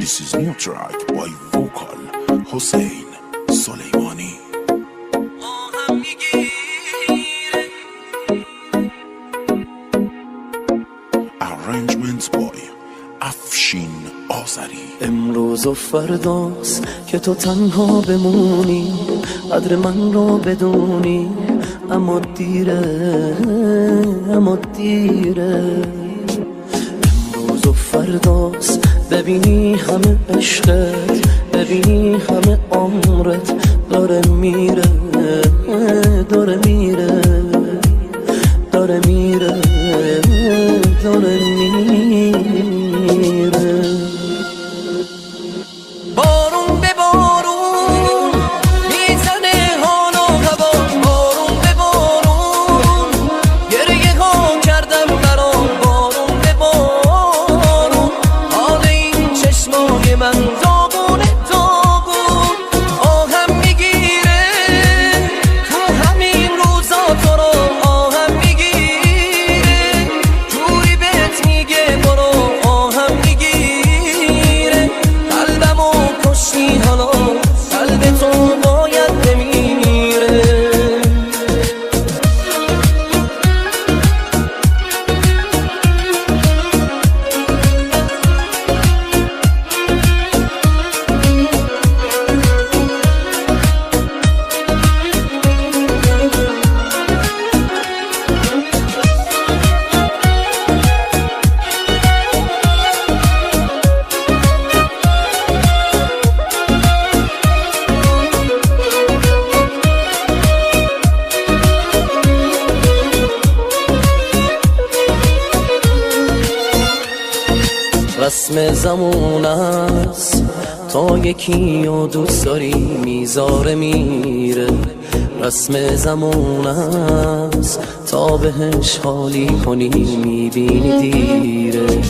This is new track by vocal Hussein Soleimani. Arrangements by Afshin Azari. امروز و فرداست که تو تنها بمونی، قدر من رو بدونی، اما دیره، اما دیره. امروز و فرداست ببینی همه عشقت، ببینی همه عمرت داره میره، داره میره، داره میره، داره میره. بارون به بارون میزنه حال و هوا، بارون به بارون گریه ها کردم برام، بارون به بارون حال این چشمای من داغونه داغون، آهم میگیره تو همین روزا تو رو، آهم میگیره جوری بهت میگه برو، آهم میگیره قلبمو کشتی حالا، قلب تو باید بمیره. رسم زمون است تا یکی رو دوست داری میذاره میره، رسم زمون است تا بهش حالی کنی میبینی دیره.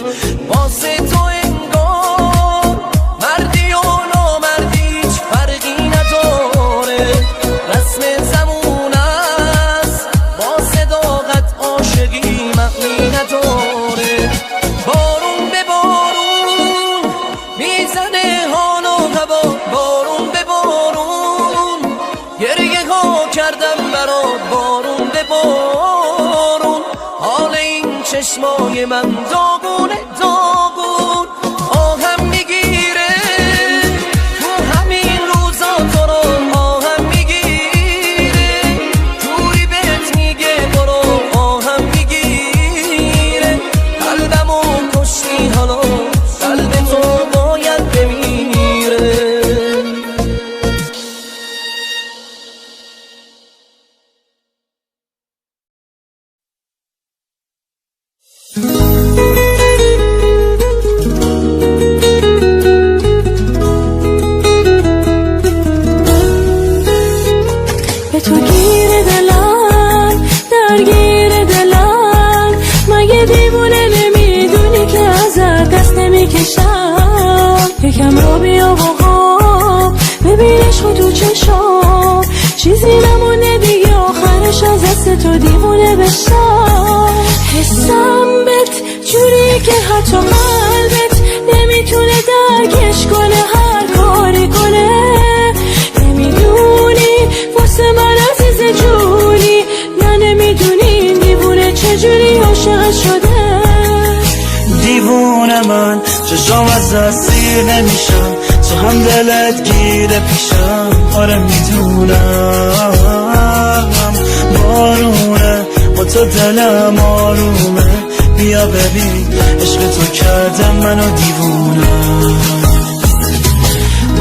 واسه تو انگار مردی و نامردی هیچ فرقی نداره، رسم زمون است با صداقت عاشقی معنی نداره. بارون به بارون میزنه حال و هوا، بارون به بارون گریه ها کردم برات، بارون به بارون حال این چشمای من داغونه داغون، آهم میگیره تو همین روزا تو رو، آهم میگیره جوری بهت میگه برو، آهم میگیره قلبمو کشتی حالا، قلب تو باید بمیره. به تو گیر دلم، درگیر دلم، مگه دیوونه نمیدونی که ازت دست نمیکشم؟ یکم را بیا و خواب ببین عشق تو چشام، چیزی نمونه دیگه آخرش از دست تو دیوونه بشم. حسم بهت جوری که حتی قلبت نمیتونه درکش کنه، هر کاری کنه نمیدونی واسه من عزیز جونی، نه نمیدونی این دیوونه چجوری عاشق شده. دیوونه من چشام از دست سیر نمیشم، تو هم دلت گیره پیشم، آره میدونم بارونه با تو دلم آرومه، بیا ببین عشق تو کرده منو دیوونه.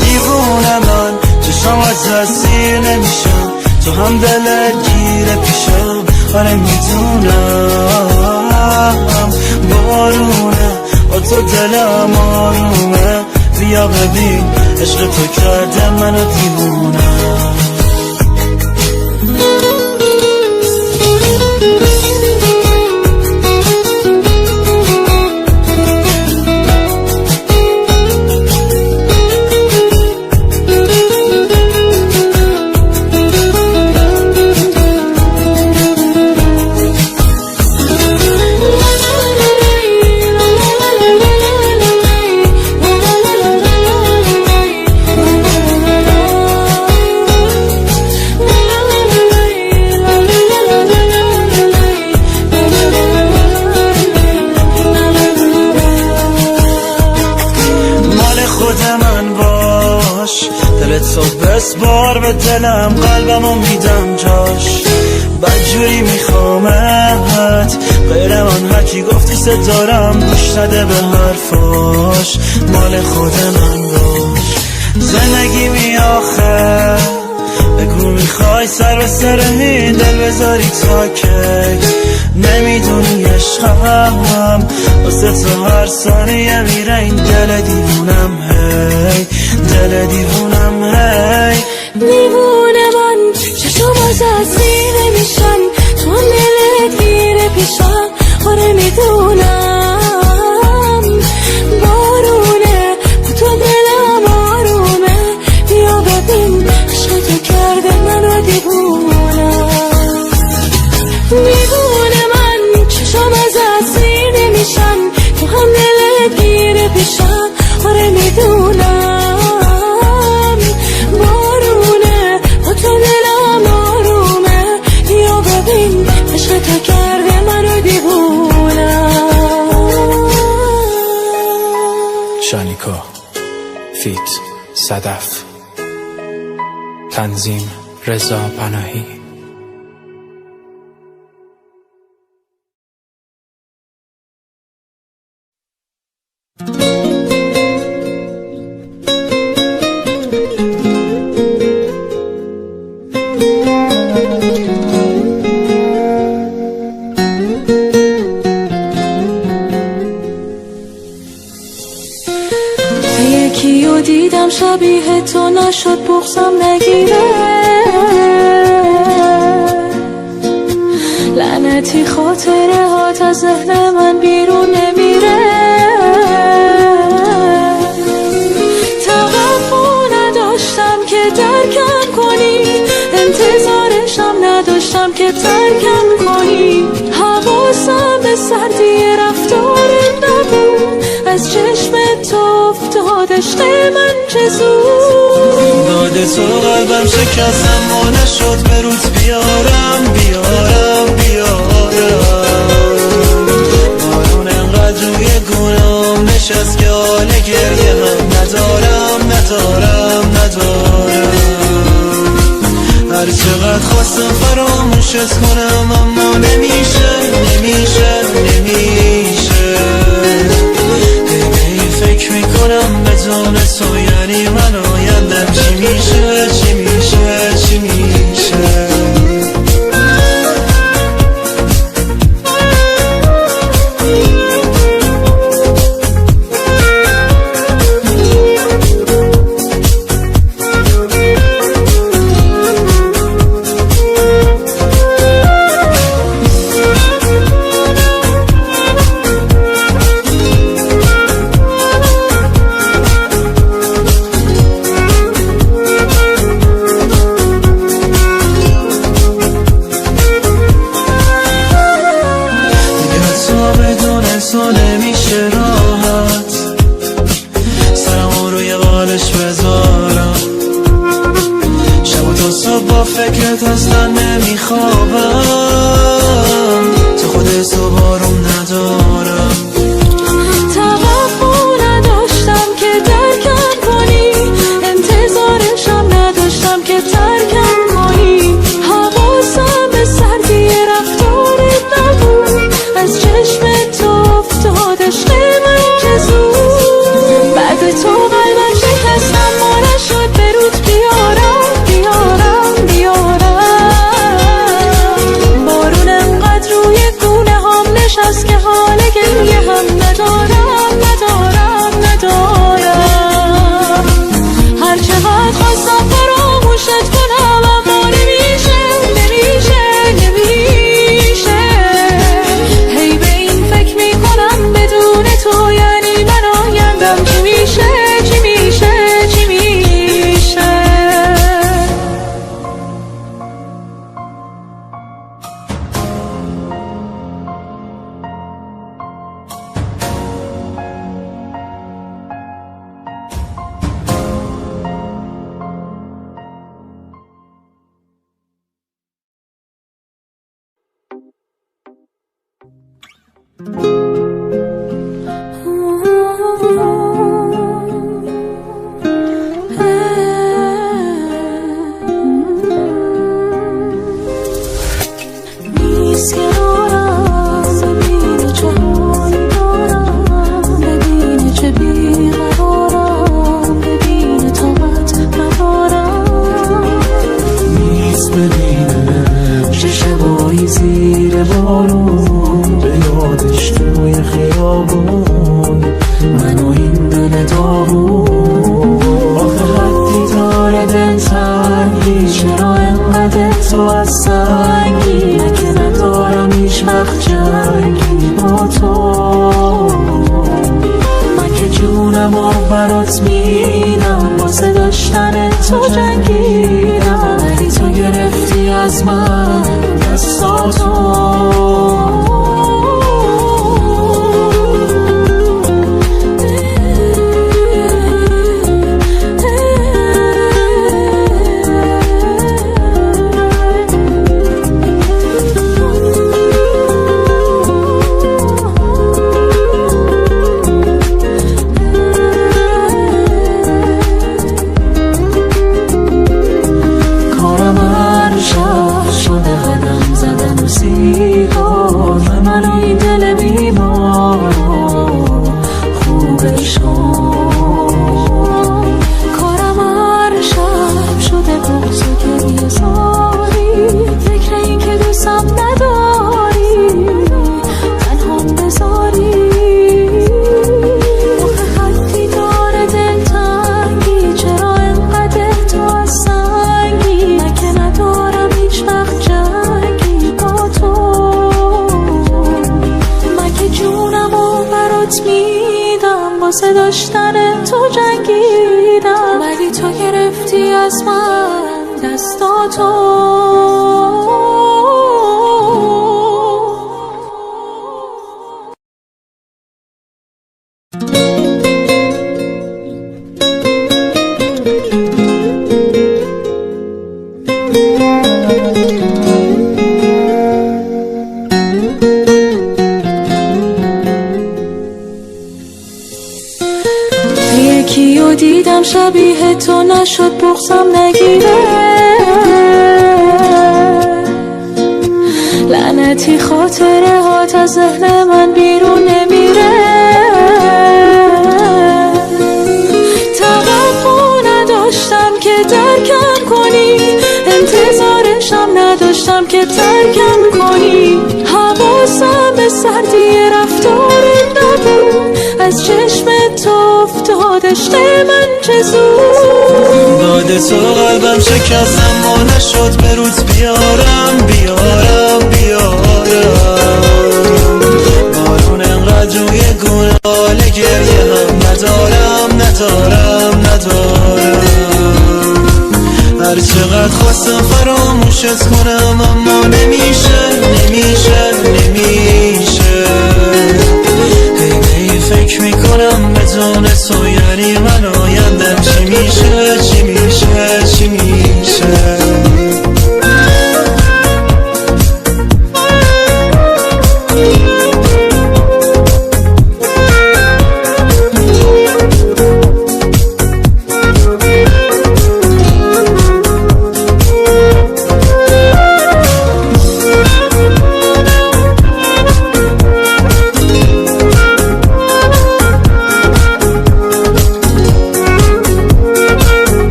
دیوونه من چشام از دست سیر نمیشم، تو هم دلت گیره پیشم، آره میدونم بارونه با تو دلم آرومه، بیا ببین عشق تو کرده منو دیوونه. دست بار به دلم، قلبمو میدم جاش، بدجوری میخوامت، غیر من هرکی گفتی ست دارم، گوش نده به حرفاش، مال خود من باش. زندگی می آخه بگو میخوای سر به سر این دل بذاری تا که نمیدونی عشقم واسه تو هر ثانیه میره این دل دیوونم، هی دل دیوونم، هی دیوونه من چشم از سینه میشن، تو هم دلت گیره پیشم، آره میدونم بارونه تو دلم آرومه، بیا ببین عشق تو کرده منو دیوونم. دیوونه من چشم از سینه میشن، تو هم دلت گیره پیشم، آره میدونم بارونه تو دلم آرومه، بیا ببین عشق تو کرده منو دیوونم. شانیکا فیت صدف، تنظیم رضا پناهی. یکیو دیدم شبیه تو نشد بغضم نگیره، لعنتی خاطره هات از ذهن من بیرون نمیره، توقع نداشتم که درکم کنی، انتظارشم نداشتم که ترکم کنی، حواسم به سردی رفتارت نبود، از چشم تو افتاد عشق من چه زود، داده تو قلبم شکستم و نشد به روز بیارم بیارم بیارم، بارون انقدر روی گونام نشست که حال گریه هم ندارم ندارم ندارم، هر چقدر خواستم فراموشت کنم اما نمیشه نمیشه نمیشه، فکر میکنم بدون تو یعنی من آیندم چی میشه چی میشه چی میشه. نمیشه راحت سرمو روی بالش بذارم، شب و تا صبح با فکرت اصلا نمیخوابم، تو خودت تو باروم ندارم، توقع نداشتم که درکم کنی، انتظارشم نداشتم که ترکم کنی، حواسم به سردی رفتارت نبود، از چشم تو افتاد جنگی با تو. من که جونمو برات میدم واسه داشتن تو جنگیدم، ولی تو گرفتی از من دستاتو. داشتن تو جنگیدم، ولی تو گرفتی از من دستاتو. یکیو دیدم شبیه تو نشد بغضم نگیره، لعنتی خاطره هات از ذهن من بیرون نمیره. توقع نداشتم که درکم کنی، انتظارشم نداشتم که ترکم کنی. حواسم به سردی رفتارت نبود، از چشم تو افتاد عشق من چه زود. داد تو قلبم شکستم و نشد به روت بیارم بیارم بیارم. بارون انقدر روی گونه حال گریه هم ندارم ندارم ندارم. هر چقدر خواستم فراموشت کنم اما نمیشه نمیشه نمیشه. هی فکر میکنم بدون تو یعنی من آیندم چی میشه چی میشه چی میشه.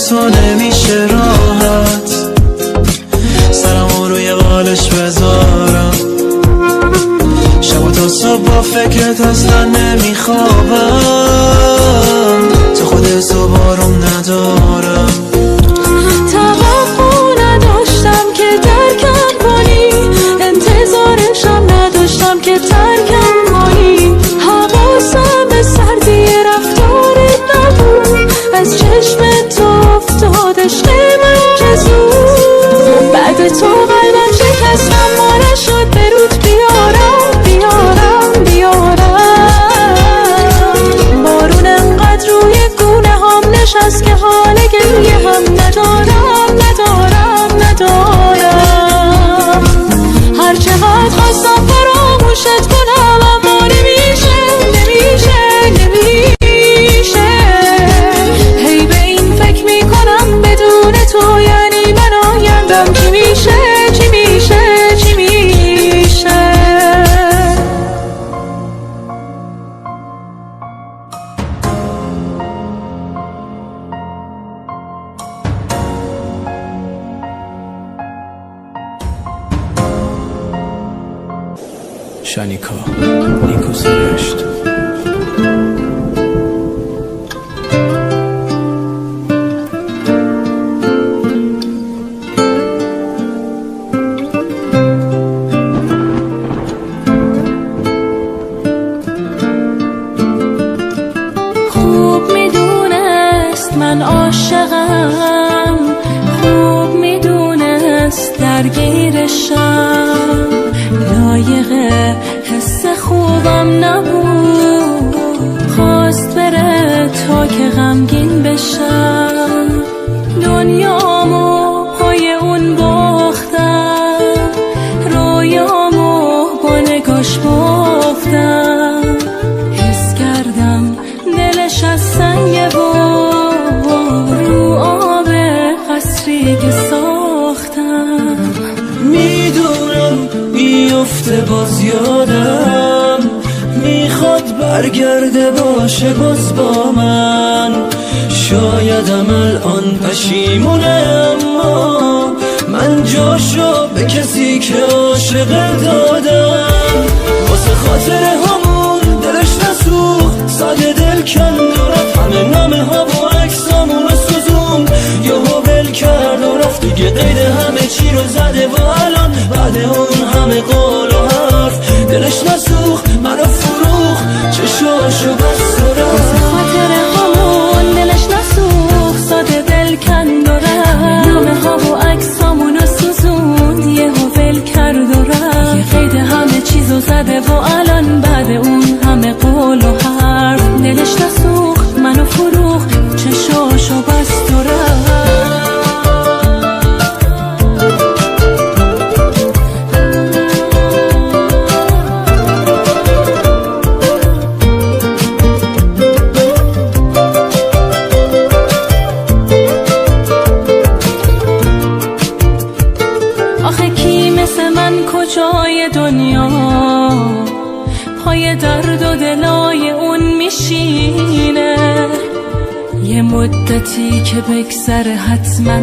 تو نمیشه راحت سرمو روی بالش بذارم، شب و تا صبح با فکرت اصلا نمیخوابم. تو خودت تو بارم ندارم. توقع نداشتم که درکم کنی، انتظارشم نداشتم که ترکم کنی. حواسم به سردی رفتارت نبود، از چشم تو افتاد عشق من چه زود. بعد تو قلبم شکستم و نشد به روت بیارم بیارم بیارم. بارون انقدر روی گونه هم نشست که حال گریه هم ندارم ندارم ندارم. هر چقدر خواستم فراموشت کنم اما نمیشه نمیشه نمیشه. هی به این فکر میکنم بدون تو یعنی من آیندم چی میشه چی میشه چی میشه. شانیکا نیکو سرشت. عاشقم خوب میدونست درگیرشم، لایق حس خوبم نبود، خواست بره تا که غمگین بشم. دنیامو پای اون باختم، رویامو با نگاش بافتم، حس کردم دلش از سنگه و رو آب قصری که ساختم. میدونم میفته باز یادم، میخواد برگرده باشه باز با من. شایدم الان پشیمونه، اما من جاشو به کسی که عاشق دادم. واسه خاطر همون دلش نسوخت، ساده دل کن دارد، همه نامه ها و عکسامون رو سوزون. یهو ول کرد و رفت دیگه، قید همه چی رو زده و الان بعد اون همه قول و حرف دلش نسوخت، منو فروخت، چشاشو بست و رفت. خاطر همون دلش نسوخت، ساده دل کند و رفت، نامه ها و عکسامونو سوزوند. یهو ول کرد و رفت، یه قید همه چیزو زده و الان بعد اون همه قول و حرف دلش نسوخت، منو فروخت، چشاشو بست و رفت. آخه کی مثل من کجای دنیا پای درد و دلای اون میشینه؟ یه مدتی که بگذره حتما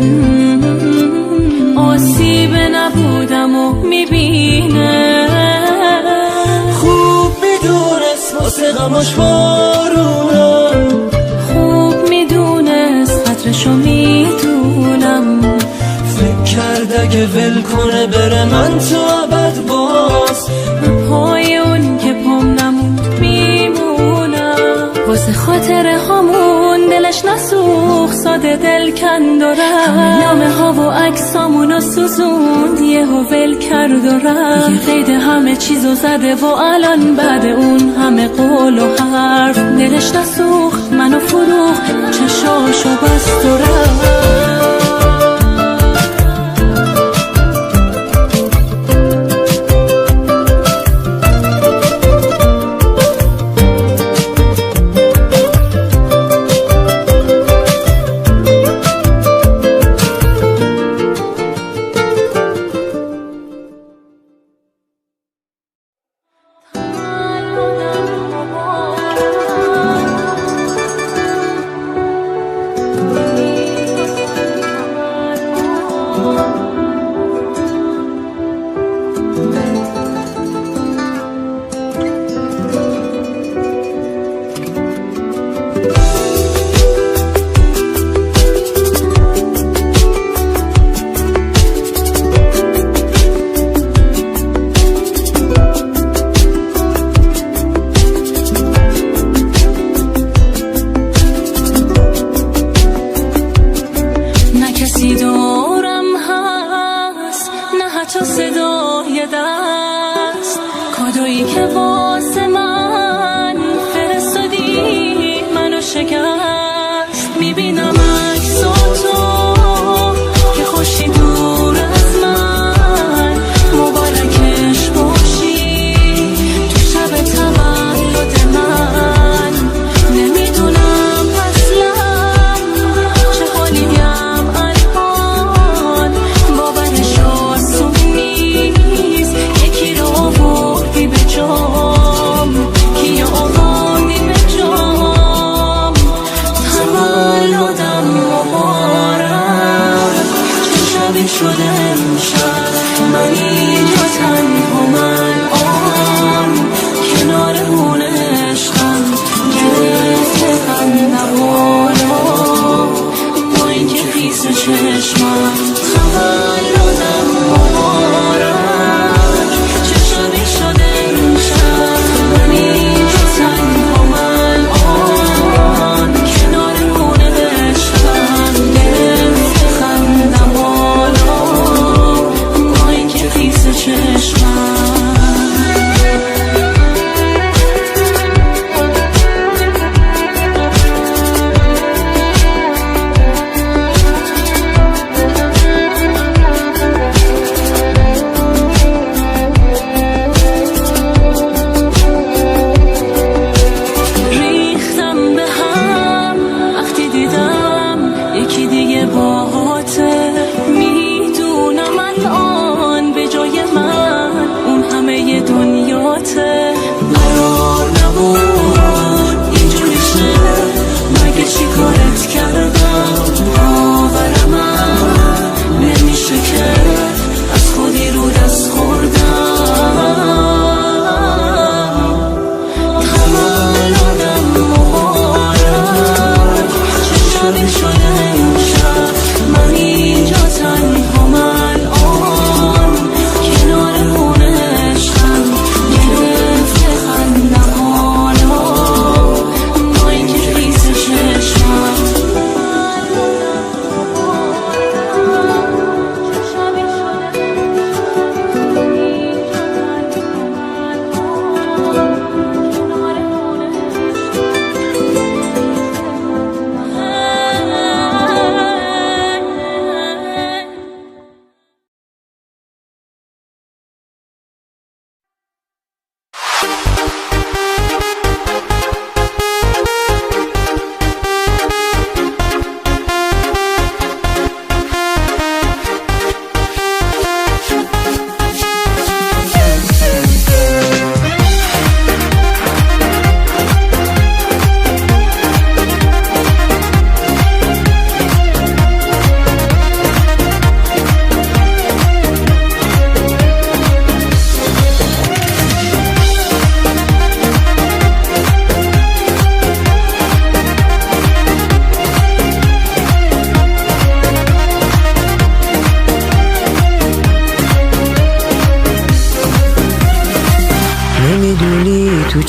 آسیب نبودم و میبینه. خوب میدونست واسه غماش بارونم، خوب میدونست قدرشو میدونم، فکر کرد اگه ول کنه بره من تو ابد باز پای اون که پام نموند میمونم. واسه خاطر همون دلش نسوخت، ساده دل کند و رفت، نامه ها و عکسامونو سوزوند. یهو ول کرد و رفت، یه قید همه چیزو زده و الان بعد اون همه قول و حرف دلش نسوخت، منو فروخت، چشاشو بست و رفت. حتی صدای دست کادویی که واسه من فرستادی منو شکست. میبینم عکساتو که خوشی دور از من، مبارکش باشی تو شب تولد من. نمیدونم اصلا چه حالیم الان، باورش آسون نیست. یکی رو آوردی به جام، کی آوردی به جام. تولدم مبارک، چه شبی شده امشب. من اینجا تنها، من آن کنار اون عشقم، گرفته قندم بالا با اینکه خیس چشمم. تولدم مبارک، چه شبی شده امشب. من اینجا تنها، من آن کنار اون عشقم.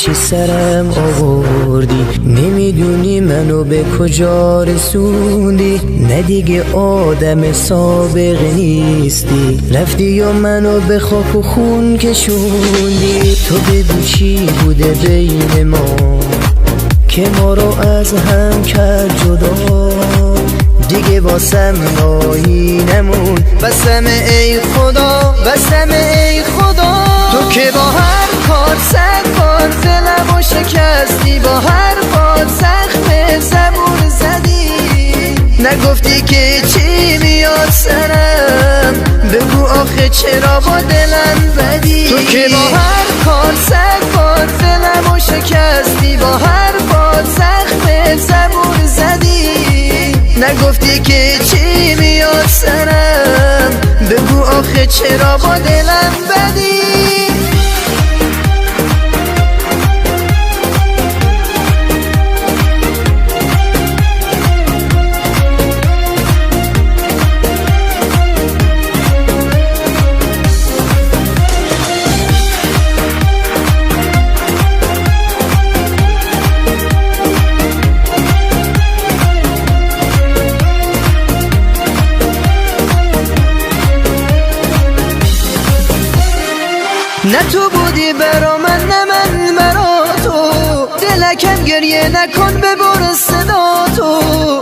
چی سرم آوردی، نمیدونی منو به کجا رسوندی، نه دیگه آدم سابق نیستی، رفتی و منو به خاک و خون کشوندی. تو بگو چی بوده بین ما که ما رو از هم کرد جدا، دیگه واسم راهی نمون، بسم ای خدا، بسم ای خدا. تو که با هر کار 100 بار دلمو شکستی، با هر بار زخم زبون زدی، نگفتی که چی میاد سرم، بگو آخه چرا با دلم بدی. تو که با هر کار 100 بار دلمو شکستی، با هر بار زخم زبون زدی، نگفتی که چی میاد سرم، بگو آخه چرا با دلم بدی. نه تو بودی برا من، نه من برا تو، دلکم گریه نکن ببر صدا تو،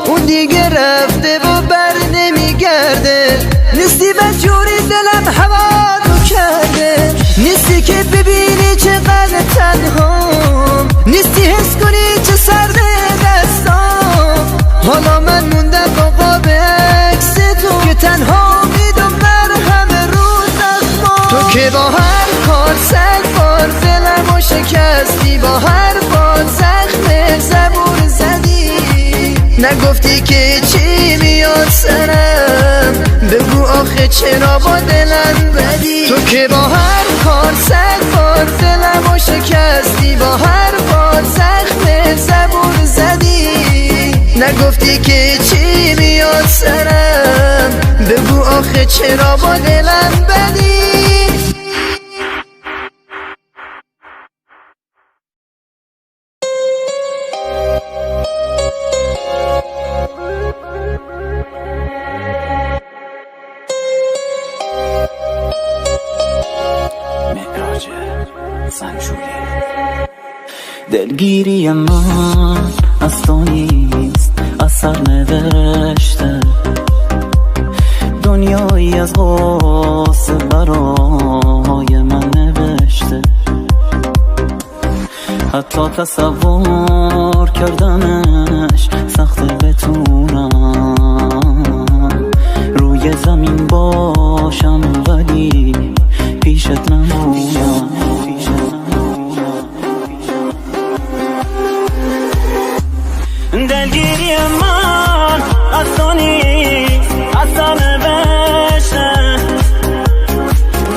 اون دیگه رفته و بر نمیگرده، نیستی بدجوری دلم هوا رو کرده، نیستی که ببینی چقدر تنهام، نیستی حس کنی چه سرده دستام، حالا من موندم با قاب عکس تو که تنها میدم مرهم رو زخمام. تو که با هر کار 100 بار دلمو شکستی، با هر بار زخم زبون زدی، نگفتی که چی میاد سرم، بگو آخه چرا با دلم بدی. تو که با هر کار 100 بار دلمو شکستی، با هر بار زخم زبون زدی، نگفتی که چی میاد سرم، بگو آخه چرا با دلم بدی. دلگیری من از تو نیست، از سر نوشته، دنیایی از غصه برای من نوشته، حتی تصور کردنش سخته، بتونم روی زمین باشم ولی پیشت نمونم. دلگیری من از تو نیست، از سر نوشته،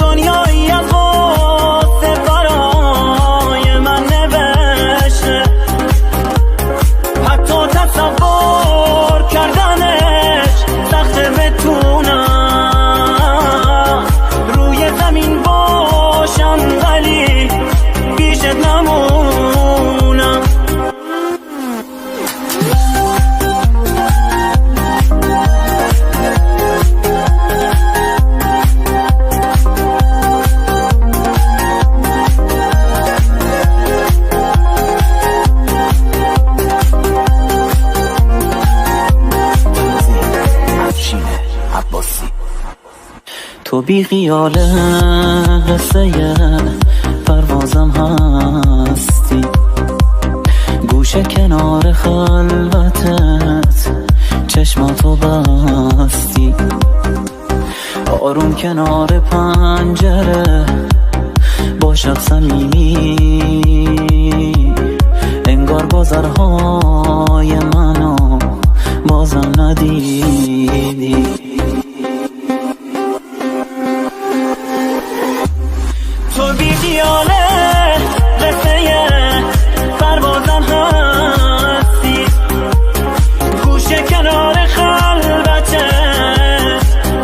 دنیایی از غصه برای من نوشته، حتی تصور کردنش سخته، بتونم روی زمین باشم ولی پیشت نمونم. تو بی خیال قصه پروازم هستی، گوشه کنار خلوتت چشماتو بستی، آروم کنار پنجره با شب صمیمی، انگار گذرهای منو بازم ندیدی. تو بی خیاله قصه پروازم هستی، گوشه کنار خلوته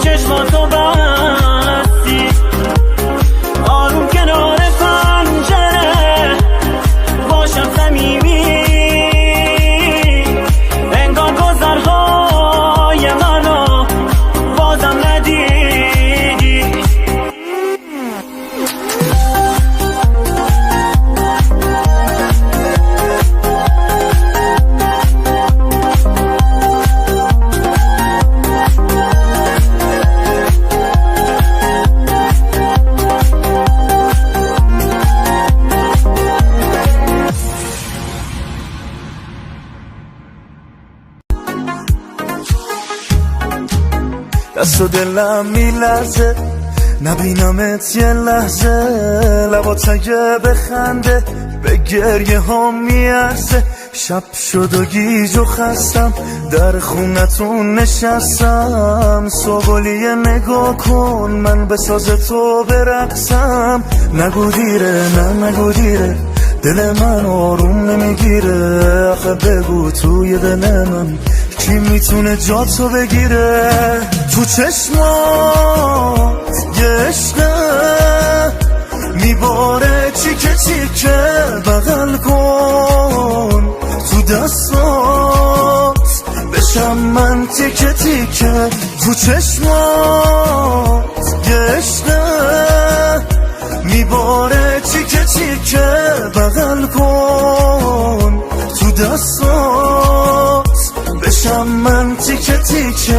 چشماتو بستی، آروم کنار پنجره دست و دلم میلرزه نبینمت یه لحظه، لبات اگه بخنده به گریه ها میارزه. شب شد و گیج و خستم در خونتون نشستم، سوگلیه نگاه کن من به ساز تو برقصم. نگو دیره نه نگو دیره دل من آروم نمیگیره، آخه بگو توی دل من کی میتونه جا تو بگیره. تو چشمات یه عشقه میباره چیکه چیکه، بغل کن تو دستات بشم من تیکه تیکه. تو چشمات یه عشقه میباره چیکه چیکه، بغل کن تو دستات بشم من تیکه تیکه.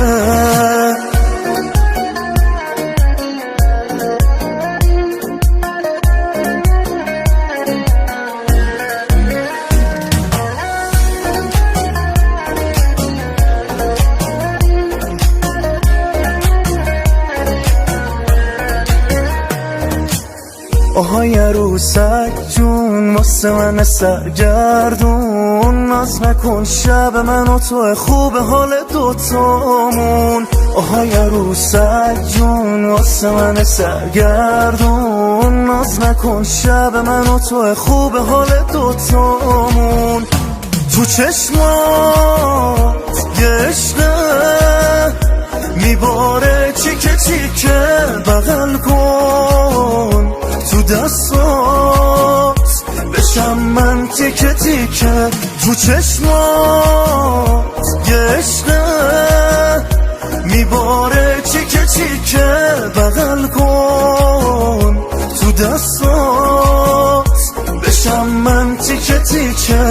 آهای عروسک جون واسه من سرگردون، ناز نکن شب من و تو خوب حال دوتامون. آهای عروسک جون واسه من سرگردون، ناز نکن شب من و تو خوب حال دوتامون. تو چشمات یه عشقه میباره چیکه چیکه، بغل کن تو دستات بشم من تیکه تیکه. تو چشمات یه عشقه میباره چیکه چیکه، بغل کن تو دستات بشم من تیکه تیکه.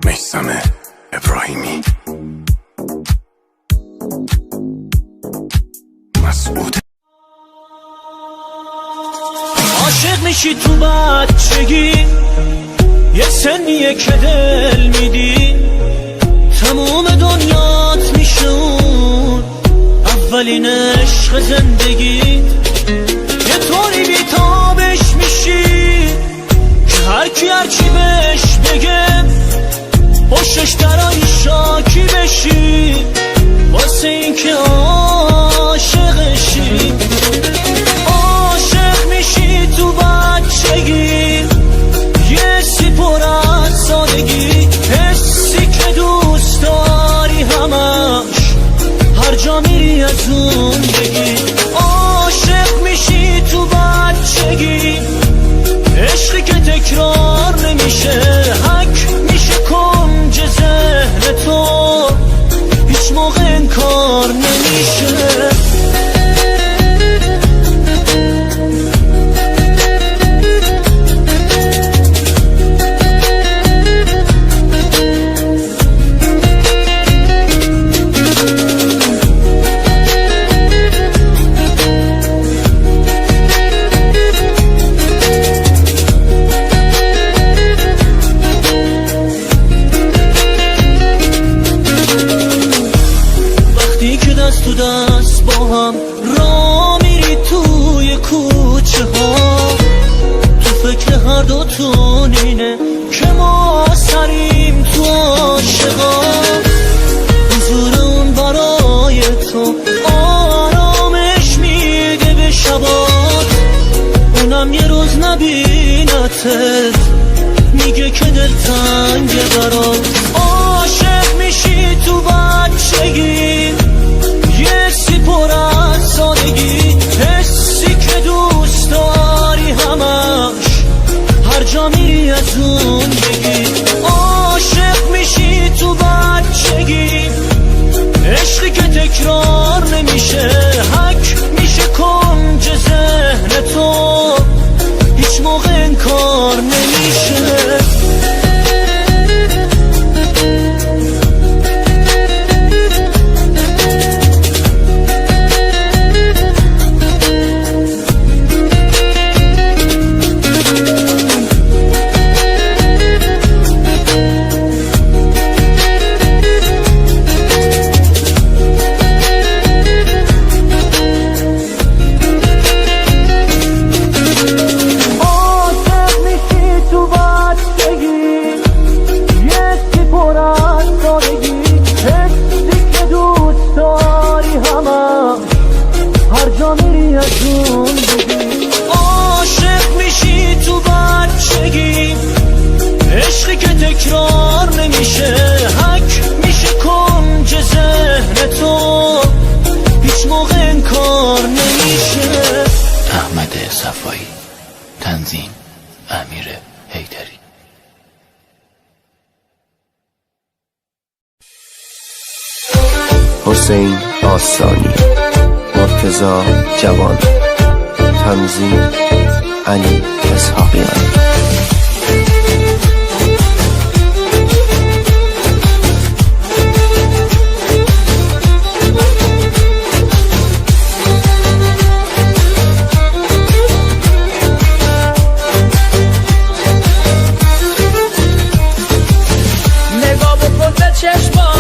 میثم ابراهیمی مسعود. عاشق میشی تو بچگی، یه سنیه که دل میدی، تموم دنیات میشه اون اولین عشق زندگی. یه طوری بیتابش میشی که هرکی هرچی بهش بگه پشتش درایی شاکی بشی، واسه این که عاشقشی. عاشق میشی تو بچگی، یه سی پر از سادگی، حسی که دوست داری همش هر جا میری از اون بگی. عاشق میشی تو بچگی، عشقی که تکرار نمیشه، حک میشه کنج ذهن تو، هیچ موقع انکار نمیشه. تو دست با هم را میری توی کوچه ها، تو فکر هر دوتون اینه که ما سریم تو عاشقا. حضور اون برای تو آرامش میده به شبات، اونم یه روز نبینتت میگه که دل تنگه برات. عاشق میشی تو بچگی، یه سی پر از سادگی، حسی که دوست داری همش هر جا میری از اون بگی. عاشق میشی تو بچگی، عشقی که تکرار نمیشه، حک میشه کنج ذهن تو، هیچ موقع انکار نمیشه. عاشق میشی تو بچگی، عشقی که تکرار نمیشه، حک میشه کنج ذهن تو، هیچ موقع انکار نمیشه. احمد صفایی، تنظیم امیر حیدری. حسین آستانی، مرتضی جوان، تنظیم علی اسحاقیان. نگاه بکن به چشما،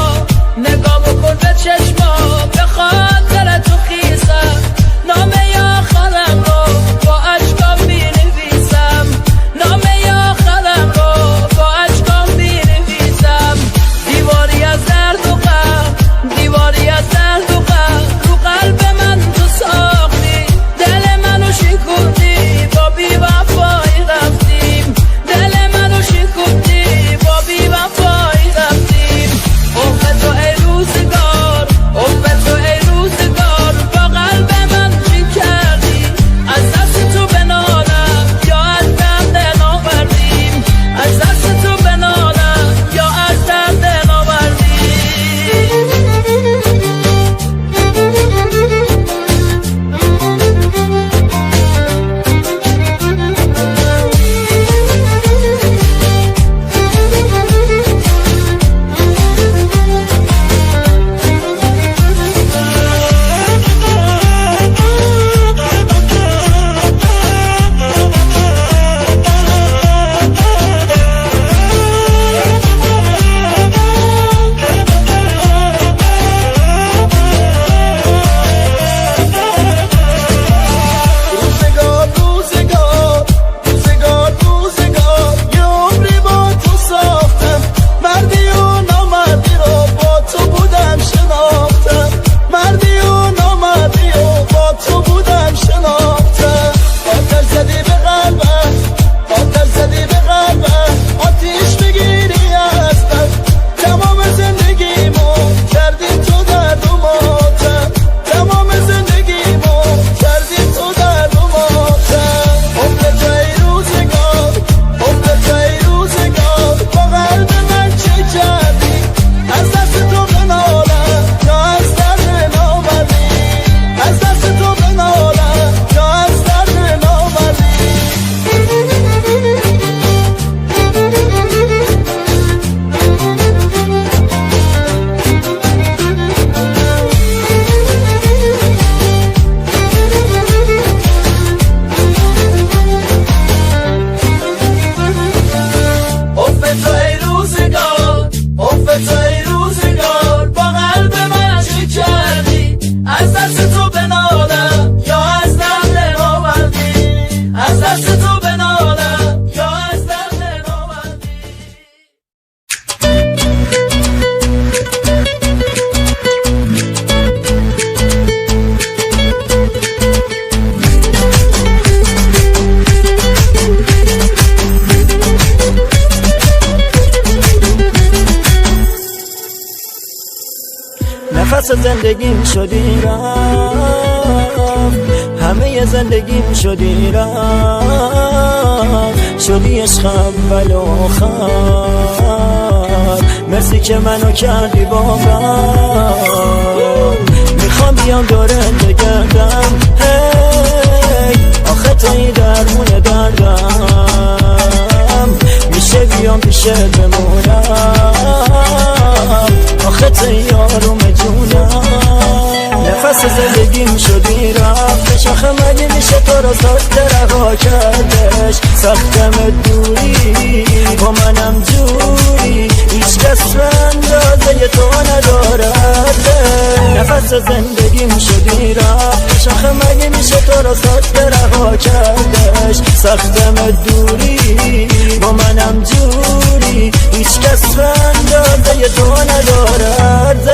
نگاه بکن به چشما، به خاطر تو خیزم نامه آخرم رو با اشکام می‌نویسم، نامه آخرم رو با اشکام می‌نویسم. دیواری از درد و غم، دیواری از درد و غم، رو قلب من تو ساختی، دل منو شکوندی، با بی‌وفایی رفتیم، دل منو شکوندی، با بی‌وفایی رفتیم. عمر تو ای روزگار، عمر تو ای روزگار، با قلب من چی کردی؟ از دست تو بنالم یا از درد ناوردیم، از دست تو بنالم یا از درد ناوردیم. روزگار روزگار روزگار روزگار، یه عمری با تو ساختم، مردی و نامردی رو با تو بودم شناختم، مردی و نامردی رو با تو بودم شناختم. آتش زدی به قلبم، آتش زدی به قلبم، آتیش بگیری از من، تمام زندگیمو کردی تو درد و ماتم، تمام زندگیمو کردی تو درد و ماتم. عمر تو ای روزگار، عمر تو ای روزگار، با قلب من چه کردی؟ از دست تو بنالم یا از درد ناوردی، از دست تو بنالم یا از درد ناوردی. عمر تو ای روزگار، عمر تو ای روزگار، با قلب من چی کردی؟ از دست تو بنالم یا از درد ناوردی، از دست تو بنالم یا از درد ناوردی. نفس زندگیم شدی رفت، همه زندگیم شدی رفت، شدی عشق اول و آخر، مرسی که منو کردی باور. همیشه بمونم، آخه تیارم جونم. نفس زندگیم شدی رفت شاخه مگه میشه تو رو ساخته رها کردش. سختم دوری با منم جوری، هیچ کس اندازه تو ندارد. نفس زندگیم شدی رفت شاخه مگه میشه تو رو ساخته رها کردش. سختم دوری با منم جوری، هیچ کس اندازه تو ندارد.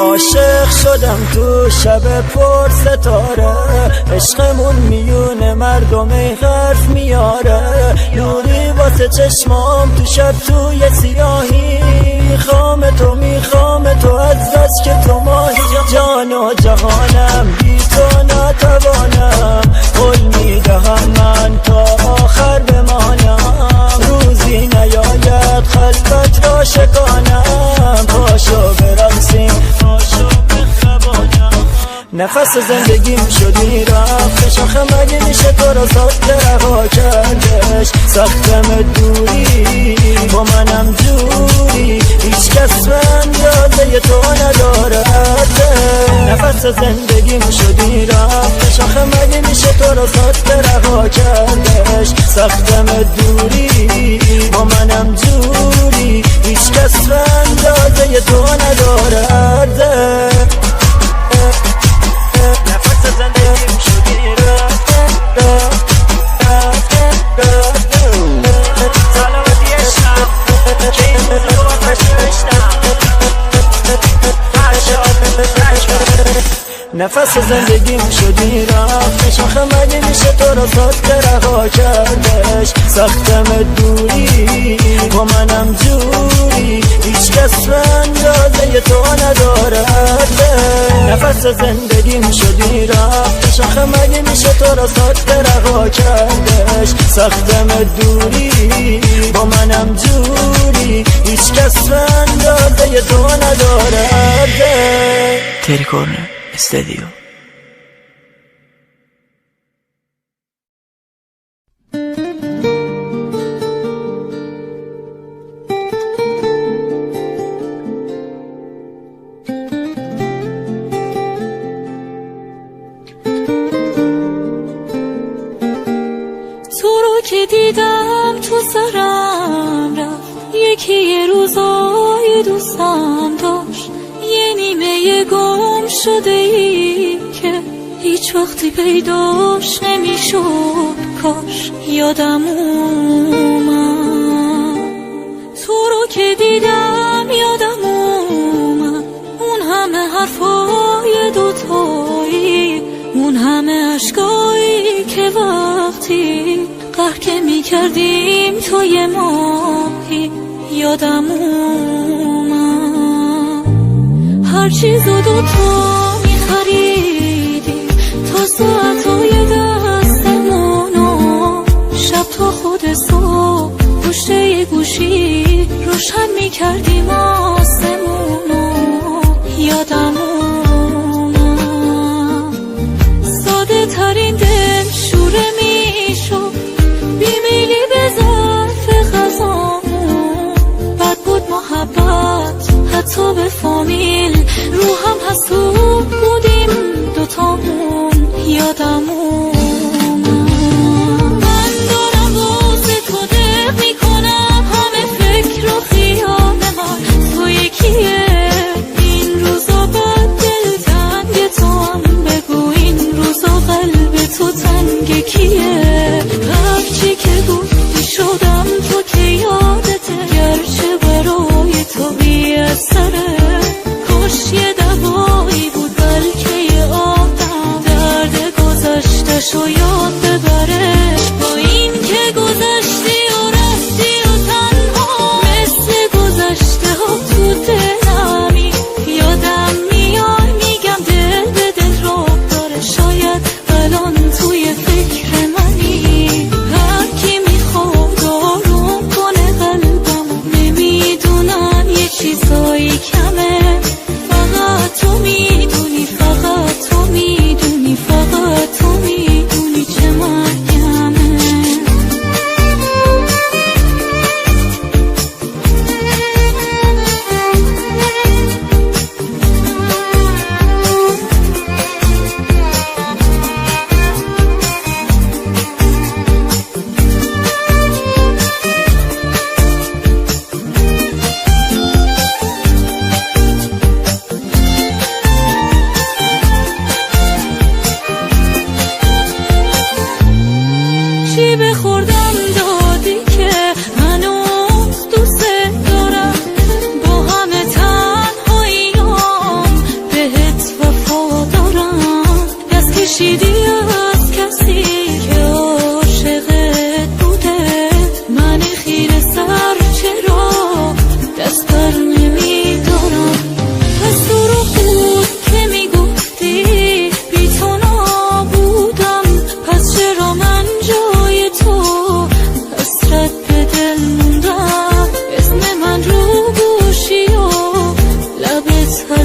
عاشق شدم تو شب پر ستاره، عشقمون میونه مردم حرف میاره. نوری واسه چشمام تو شب توی سیاهی، میخوام تو از بس که تو ماهی. جان و جهانم بی تو نتوانم، قول میدهم من تا آخر بمانم. روزی نیاید خلوت را شکانم، پاشو برقصیم پاشو بخوابانم. نفس زندگیم شدی رفت شاخه مگه میشه تو رو ساخته رها کردش. سختم دوری با منم جوری، هیچ کس اندازه تو ندارد. نفس زندگیم شدی رفت شاخه مگه میشه تو رو ساخته رها کردش. سختم دوری با منم جوری، هیچ کس اندازه تو ندارد. نفس زندگیم شدی رفت سلامتی عشقم که این روزو با پشتم. نفس زندگیم شدی رفت شاخه مگه میشه تو رو ساخته رها کردش. سختم دوری با منم جوری، هیچ کس اندازه تو ندارد. نفس زندگیم شدی رفت شاخه مگه میشه تو رو ساخته رها کردش. سختم دوری با منم جوری، هیچ کس اندازه تو ندارد. تری کورنر استودیو. تو رو که دیدم تو سرم رفت، یکی یه روزای دوستم داشت. یه نیمه گم شده ای که هیچ وقتی پیداش نمیشد، کاش یادم اومد. تو رو که دیدم یادم اومد، اون همه حرفای دوتایی، اون همه عشقایی که وقتی قهر که میکردیم توی ماهی. یادم اومد هر چیزو دوتا میخریدیم تا ساعتای دستمونو، شب تا خود صبح پشت یه گوشی روشن میکردیم آسمونو. یادم اومد ساده ترین دل شوره میشد، بیمیلی به ظرف غذامون. بد بود محبت حتی به فامیل، رو هم حسود بودیم دوتامون. یادم اومد من دارم واسه تو دق میکنم، همه فکر و خیال من تو یکیه. این روزا بد دل تنگ تو هم بگو، این روزا قلب تو تنگ کیه؟ هرچی که گفتی شدم تو که یادته، گرچه برای تو بی اثره. کاش یه دوایی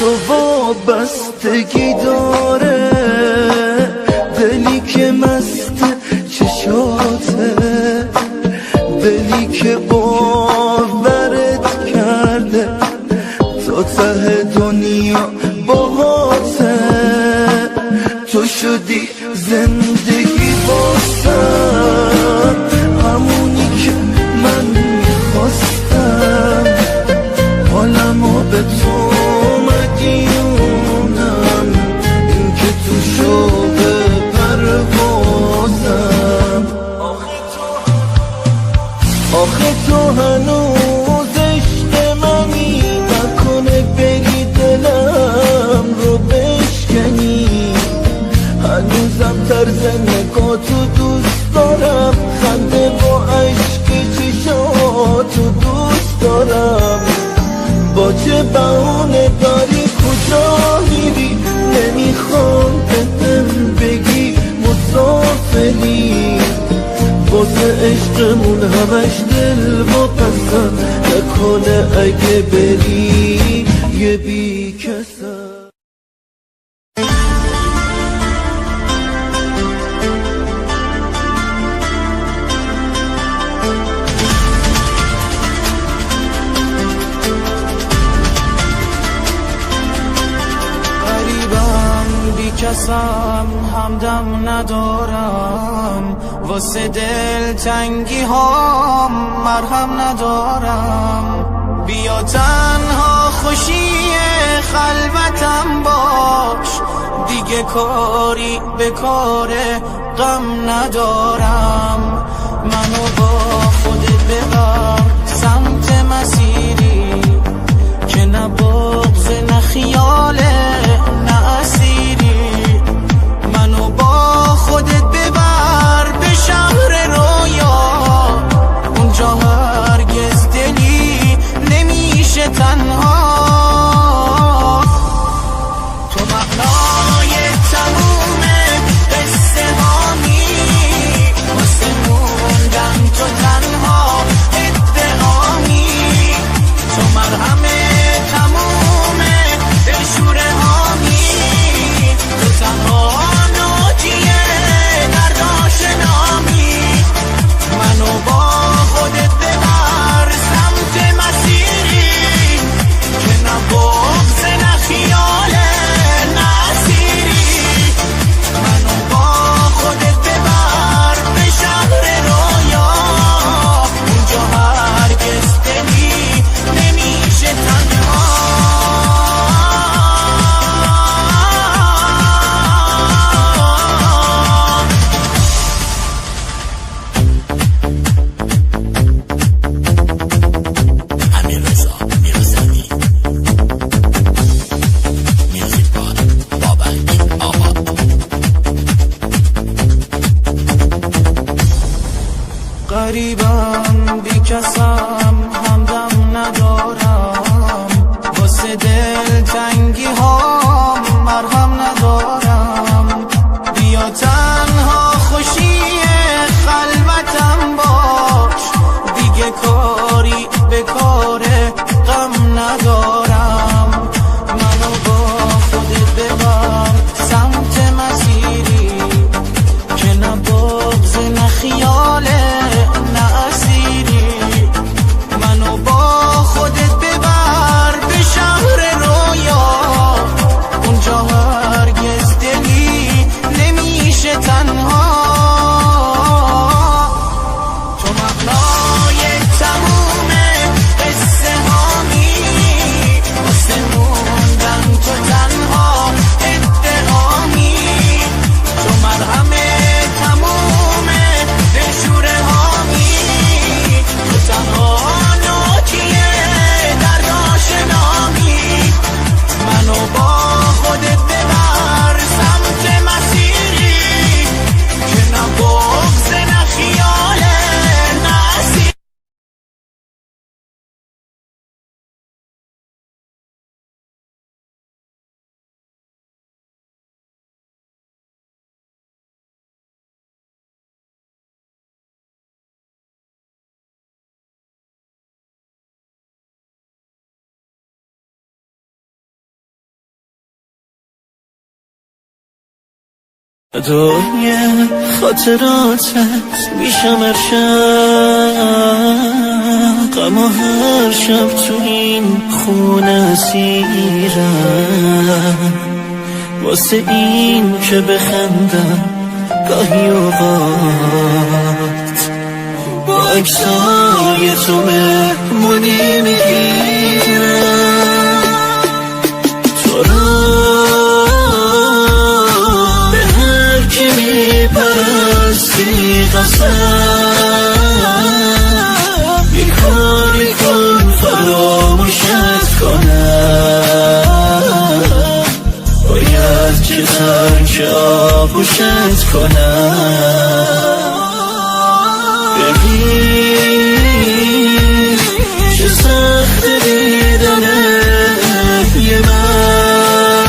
تو وابستگی داره دلی که مست چشاته، دلی که باورت کرده تا ته دنیا باهاته. تو شدی زندگی باسم، همونی که من میخواستم، حالمو به تو مدیونم، این که تو شوق پروازم. آخه تو هنوز عشق منی، نکنه بری دلم رو بشکنی. هنوزم طرز نگاتو دوست دارم، خنده با عشق چشاتو دوست دارم. با چه بهونه داری کجا میری؟ نمیخوام بهم بگی مسافری، واسه عشقمون همش دل واپسم، نکنه اگه بری یه بی کسم. کسم همدم ندارم، واسه دل تنگی ها مرهم ندارم. بیا تنها خوشی خلوتم باش، دیگه کاری به کار غم ندارم. منو با خودت ببر سمت مسیری که نه بغض نه خیاله نه اسیری. منو با خودت ببر به شهر رویا، اونجا هرگز دلی نمیشه تنها. تو معنای تموم قصه هامی، واسه موندن تو تنها ادعامی. تو مرهم تموم دلشوره هامی، تو تنها ناجیه درد آشنامی. منو با خودت ببر سمت مسیری که نه بغض نه خیاله نه اسیری. منو با خودت ببر به شهر رویا، اونجا هرگز دلی نمیشه تنها. غریبم بی کسم همدم ندارم، واسه دل تنگی ها مرهم ندارم. بیا تنها خوشی خلوتم باش، دیگه کاری به کار غم ندارم. منو با خودت ببر سمت مسیری که نه بغض نه خیاله نه اسیری. منو با خودت ببر به شهر رویا، اونجا هرگز دلی نمیشه تنها. تو معنای تموم قصه هامی، واسه موندن تو تنها ادعامی. تو مرهم تموم دلشوره هامی، تو تنها ناجیه درد آشنامی. منو با خودت ببر سمت مسیری که نه بغض نه خیاله نه اسیری. دنیا خاطراتت میشم هر شب، غم و هر شب تو این خونه اسیرم، واسه این که بخندم گاهی اوقات با عکسای تو مهمونی میگیرم. تو میپرستی قسم، یه کاری کن فراموشت کنم، باید که ترک آغوشت کنم. ببین چه سخت دیدنه یه من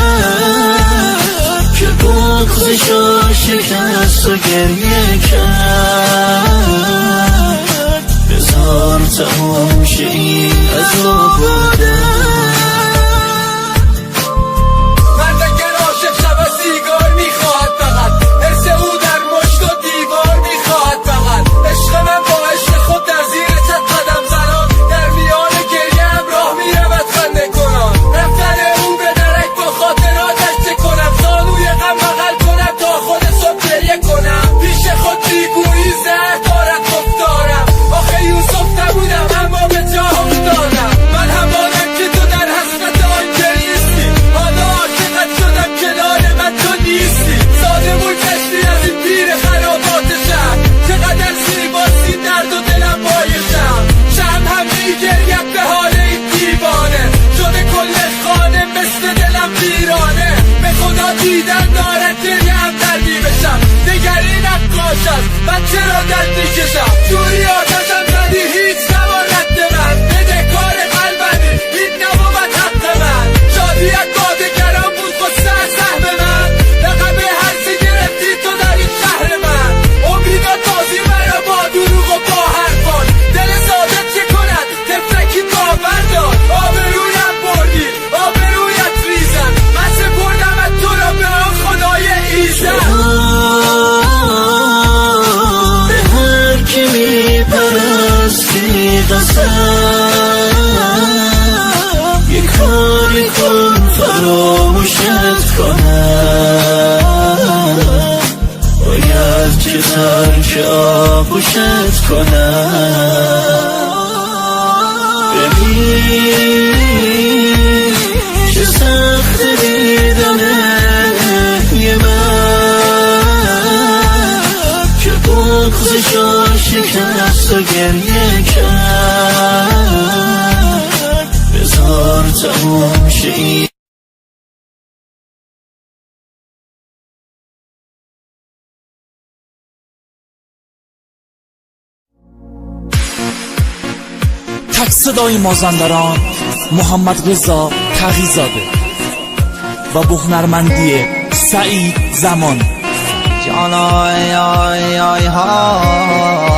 که بغضشو شکست و گریه کرد. بذار تموم شه این عذاب بودن. مرد اگر عاشق شود سیگار میخواهد فقط، حرس او در مشت و دیوار میخواهد فقط. عشق من با عشق خود در زیر چت قدم زنان، در میان گریه همراه میرود خنده کنان. رفتن او به درک با خاطراتش چه کنم، زانوی غم آغوشت کنم. ببین چه سخت دیدنه یه من که بغضشو شکست و گریه کرد. بذار تموم شه این تک صدای مازندران محمد رضا تقی‌زاده و به هنرمندی سعید زمان. جان آی آی آی ها